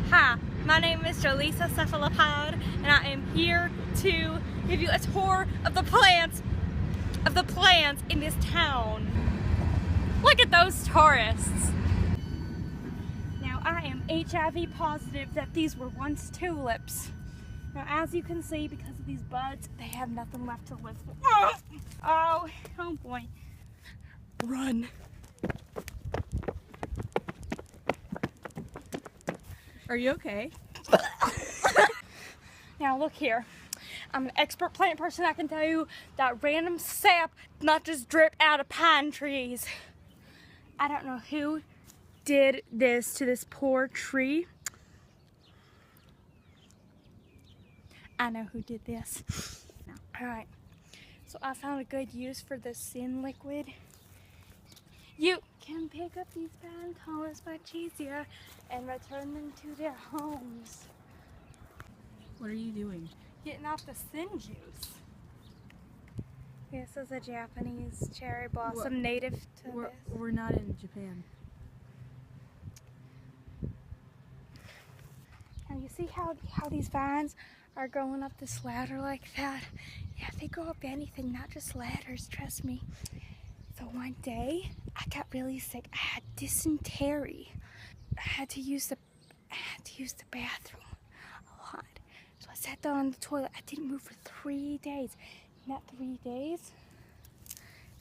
Hi, my name is Jolisa Cephalopod, and I am here to give you a tour of the plants in this town. Look at those tourists. Now I am HIV positive that these were once tulips. Now as you can see, because of these buds, they have nothing left to live for. Oh boy. Run. Are you okay? Now look here. I'm an expert plant person. I can tell you that random sap not just drip out of pine trees. I don't know who did this to this poor tree. I know who did this. Alright, so I found a good use for this sin liquid. You can pick up these pine cones much easier and return them to their homes. What are you doing? Getting off the sin juice. This is a Japanese cherry blossom native to this. We're not in Japan. Now you see how these vines are going up this ladder like that? Yeah, they go up anything, not just ladders, trust me. So one day, I got really sick. I had dysentery. I had to use the bathroom a lot. So I sat down on the toilet. I didn't move for 3 days. In that 3 days,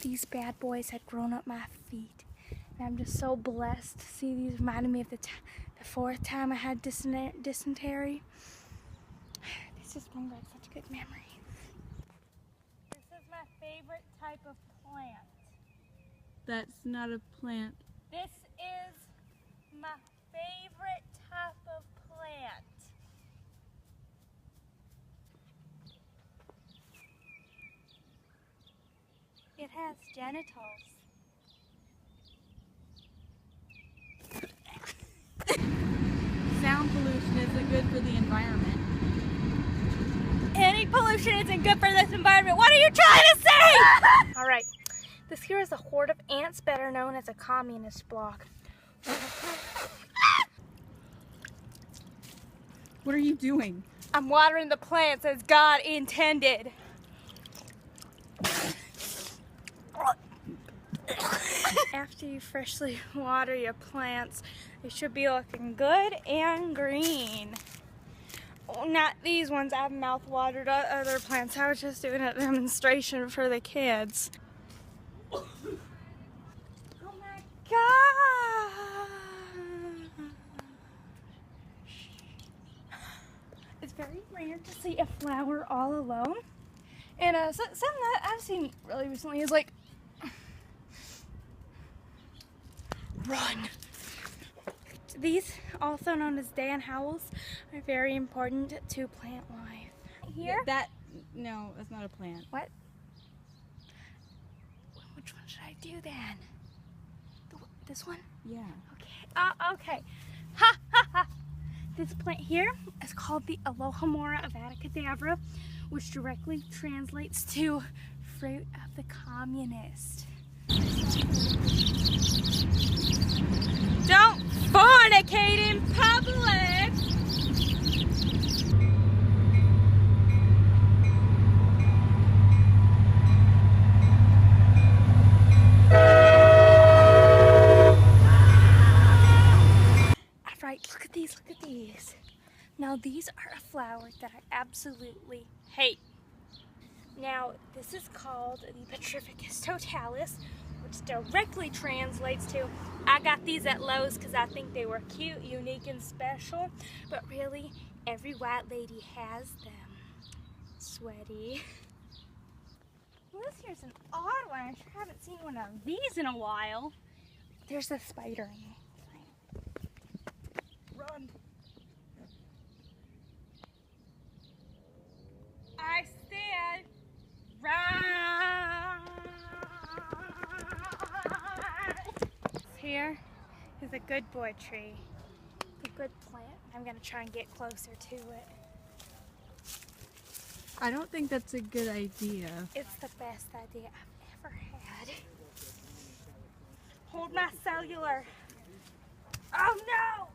these bad boys had grown up my feet. And I'm just so blessed to see these. Reminded me of the fourth time I had dysentery. This just brings back such a good memory. This is my favorite type of plant. That's not a plant. This is my favorite type of plant. It has genitals. Sound pollution isn't good for the environment. Any pollution isn't good for this environment. What are you trying to say? All right. This here is a horde of ants, better known as a communist block. What are you doing? I'm watering the plants as God intended. After you freshly water your plants, they should be looking good and green. Oh, not these ones. I've mouth watered other plants. I was just doing a demonstration for the kids. Oh my God! It's very rare to see a flower all alone. And something that I've seen really recently is like, run! These, also known as Dan howells, are very important to plant life. Here? No, that's not a plant. What? Which one should I do then? This one? Yeah. Okay. Okay. Ha ha ha! This plant here is called the Alohomora avada kedavra, which directly translates to fruit of the communist. Don't fornicate in public! Alright, look at these. Now these are a flower that I absolutely hate. Now this is called the Petrificus totalis, which directly translates to, I got these at Lowe's because I think they were cute, unique, and special, but really, every white lady has them. Sweaty. Well, this here's an odd one. I sure haven't seen one of these in a while. There's a spider in it. Run. I said, run. Here is a good boy tree. A good plant. I'm going to try and get closer to it. I don't think that's a good idea. It's the best idea I've ever had. Hold my cellular. Oh no!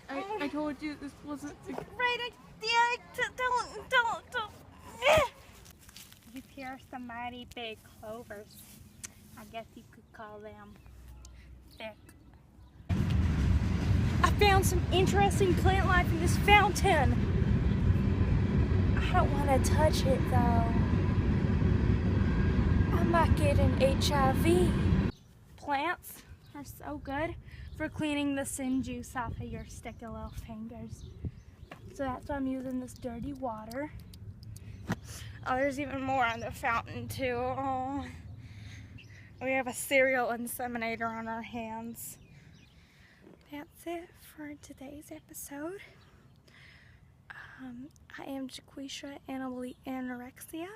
I told you this wasn't a Right, don't. These here are some mighty big clovers. I guess you could call them thick. I found some interesting plant life in this fountain. I don't want to touch it though. I might get an HIV. Plants are so good for cleaning the sin juice off of your sticky little fingers. So that's why I'm using this dirty water. Oh, there's even more on the fountain too. Oh. We have a serial inseminator on our hands. That's it for today's episode. I am Jaquisha Animal Anorexia,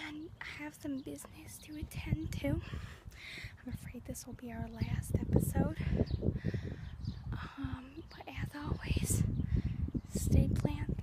and I have some business to attend to. I'm afraid this will be our last episode. But as always, stay planted.